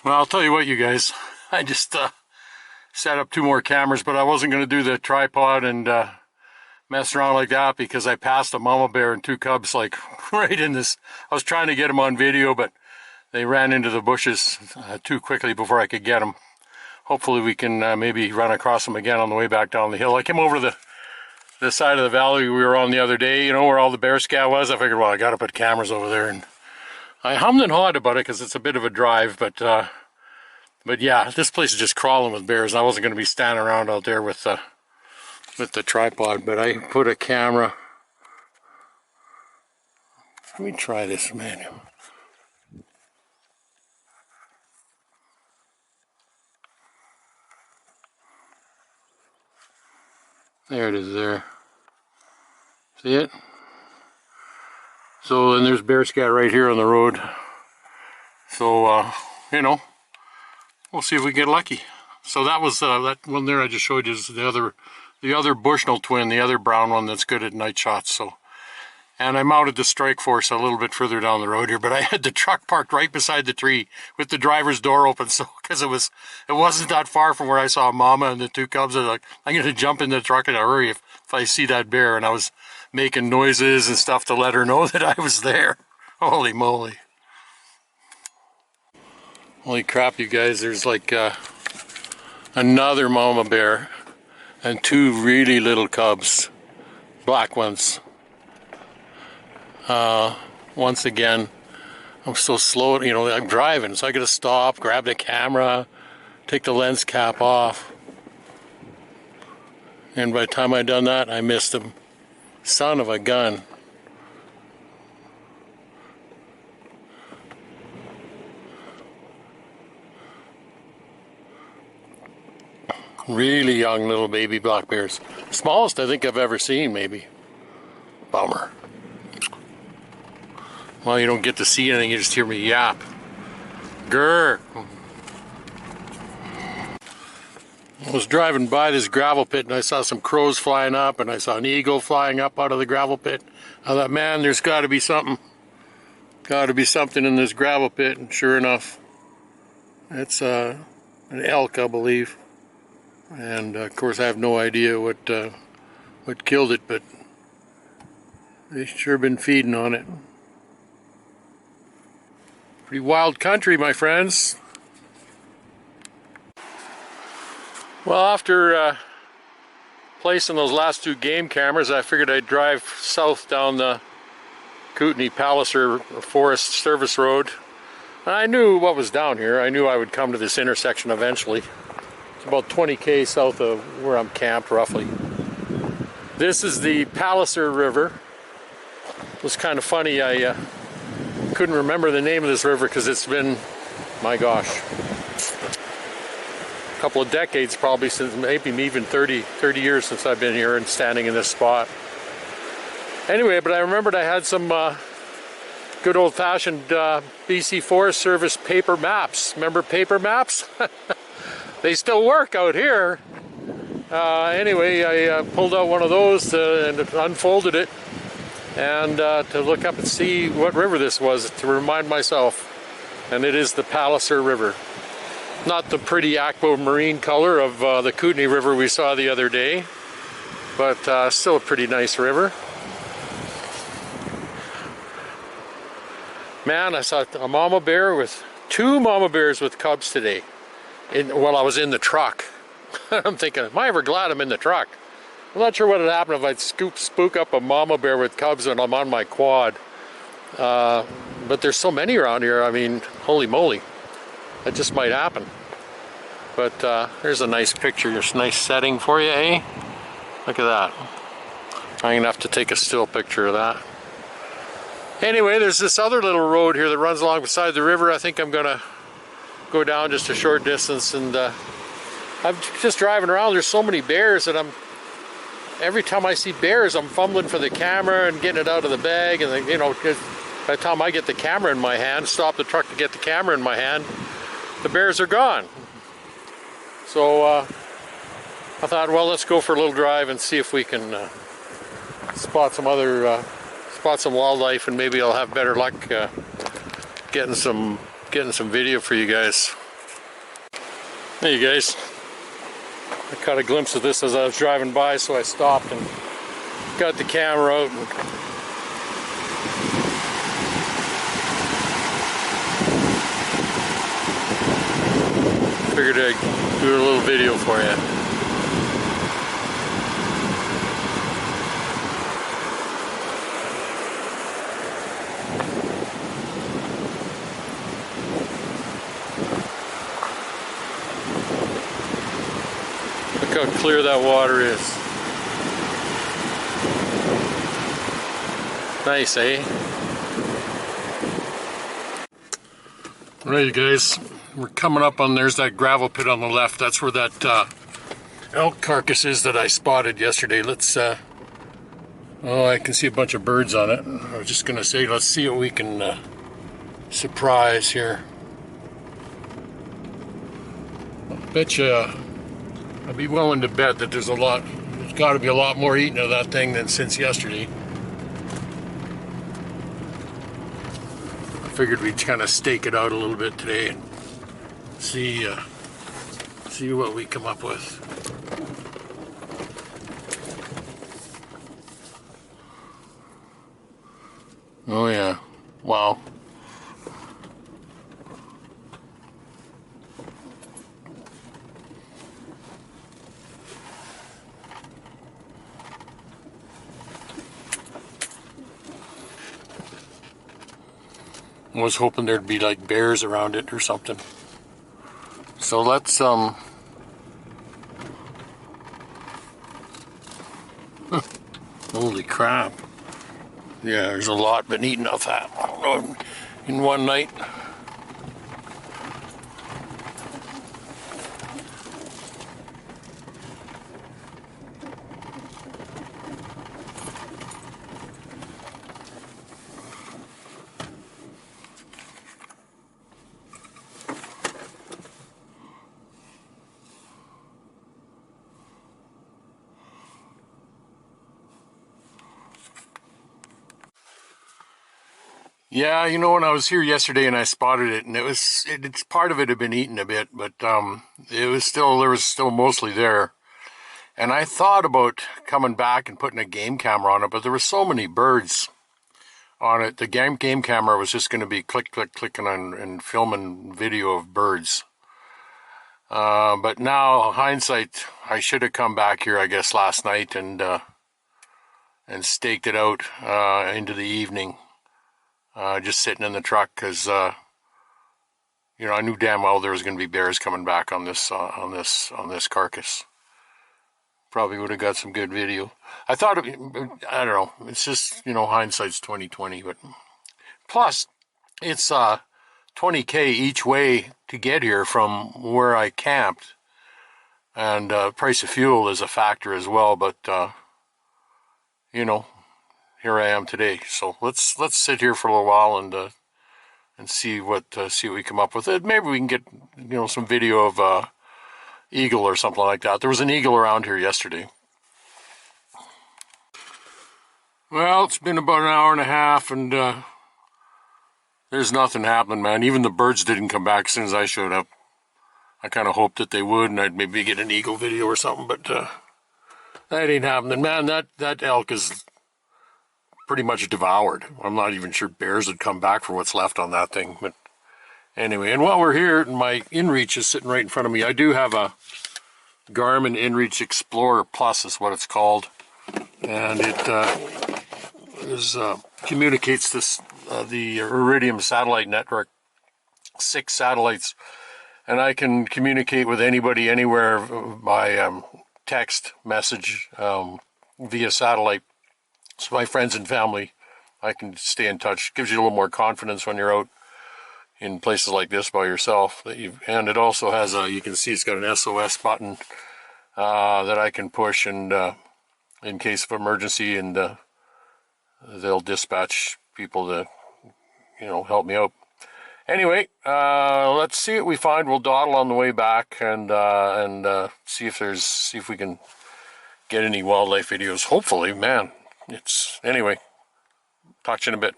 Well, I'll tell you what, you guys. I just set up 2 more cameras, but I wasn't going to do the tripod and mess around like that because I passed a mama bear and 2 cubs like right in this. I was trying to get them on video, but they ran into the bushes too quickly before I could get them. Hopefully we can maybe run across them again on the way back down the hill. I came over to the side of the valley we were on the other day, you know, where all the bear scat was. I figured, well, I got to put cameras over there, and I hummed and hawed about it because it's a bit of a drive, but yeah, this place is just crawling with bears. I wasn't going to be standing around out there with the tripod, but I put a camera. Let me try this manual. There it is there. See it? So, and there's bear scat right here on the road. So, you know, we'll see if we get lucky. So that was that one there I just showed you is the other Bushnell twin, the other brown one that's good at night shots. So, and I mounted the strike force a little bit further down the road here, but I had the truck parked right beside the tree with the driver's door open, so because it wasn't that far from where I saw Mama and the 2 cubs. I was like, I'm going to jump in the truck in a hurry if I see that bear, and I was making noises and stuff to let her know that I was there. Holy moly. Holy crap, you guys, there's like another mama bear and 2 really little cubs, black ones. Once again, I'm so slow, you know, I'm driving, so I gotta stop, grab the camera, take the lens cap off. And by the time I done that, I missed him. Son of a gun. Really young little baby black bears. Smallest I think I've ever seen, maybe. Bummer. Well, you don't get to see anything, you just hear me yap. Grr. I was driving by this gravel pit and I saw some crows flying up and I saw an eagle flying up out of the gravel pit. I thought, man, there's got to be something. Got to be something in this gravel pit, and sure enough, it's an elk, I believe. And of course I have no idea what killed it, but they've sure been feeding on it. Pretty wild country, my friends. Well, after placing those last 2 game cameras, I figured I'd drive south down the Kootenai-Palliser Forest Service Road. And I knew what was down here. I knew I would come to this intersection eventually. It's about 20 km south of where I'm camped, roughly. This is the Palliser River. It was kind of funny, I couldn't remember the name of this river because it's been, my gosh, a couple of decades probably, since maybe even 30 years since I've been here and standing in this spot. Anyway, but I remembered I had some good old-fashioned BC Forest Service paper maps. Remember paper maps? They still work out here. Anyway, I pulled out one of those and unfolded it, and to look up and see what river this was, to remind myself. And it is the Palliser River. Not the pretty aquamarine color of the Kootenai River we saw the other day, but still a pretty nice river. Man, I saw a mama bear with 2 mama bears with cubs today while I was in the truck. I'm thinking, am I ever glad I'm in the truck? I'm not sure what would happen if I'd spook up a mama bear with cubs when I'm on my quad. But there's so many around here, I mean, holy moly. That just might happen. But here's a nice picture, just nice setting for you, eh? Look at that. I'm gonna have to take a still picture of that. Anyway, there's this other little road here that runs along beside the river. I think I'm gonna go down just a short distance, and I'm just driving around. There's so many bears that every time I see bears, I'm fumbling for the camera and getting it out of the bag, and you know, by the time I get the camera in my hand, stop the truck to get the camera in my hand, the bears are gone. So I thought, well, let's go for a little drive and see if we can spot some wildlife, and maybe I'll have better luck getting some video for you guys. Hey you guys, I caught a glimpse of this as I was driving by, so I stopped and got the camera out and figured I'd do a little video for you. Look how clear that water is. Nice, eh? Alright you guys, we're coming up on, there's that gravel pit on the left. That's where that elk carcass is that I spotted yesterday. Let's, oh, I can see a bunch of birds on it. I was just gonna say, let's see what we can surprise here. I bet you, I'd be willing to bet that there's got to be a lot more eaten of that thing than since yesterday. I figured we'd kind of stake it out a little bit today and see what we come up with. Oh yeah, wow. I was hoping there'd be like bears around it or something. So let's holy crap. Yeah, there's a lot been eaten of that in one night. Yeah, you know, when I was here yesterday and I spotted it, and it's part of it had been eaten a bit, but there was still mostly there. And I thought about coming back and putting a game camera on it, but there were so many birds on it. The game camera was just going to be clicking on and filming video of birds. But now, hindsight, I should have come back here, I guess, last night and staked it out into the evening. Just sitting in the truck because you know, I knew damn well there was going to be bears coming back on this carcass. Probably would have got some good video. I thought I don't know. It's just, you know, hindsight's 20/20. But plus, it's 20K each way to get here from where I camped, and price of fuel is a factor as well. But you know, here I am today. So let's sit here for a little while and see what we come up with. Maybe we can get, you know, some video of eagle or something like that. There was an eagle around here yesterday. Well, it's been about an hour and a half, and there's nothing happening, man. Even the birds didn't come back as soon as I showed up. I kind of hoped that they would, and I'd maybe get an eagle video or something, but that ain't happening, man. That elk is pretty much devoured. I'm not even sure bears would come back for what's left on that thing. But anyway, and while we're here, my InReach is sitting right in front of me. I do have a Garmin InReach Explorer Plus is what it's called, and it communicates this the Iridium satellite network, 6 satellites, and I can communicate with anybody anywhere by text message via satellite. So my friends and family, I can stay in touch. Gives you a little more confidence when you're out in places like this by yourself. And it also has you can see it's got an SOS button that I can push, and in case of emergency, and they'll dispatch people to, you know, help me out. Anyway, let's see what we find. We'll dawdle on the way back and see if we can get any wildlife videos. Hopefully, man. Anyway, talk to you in a bit.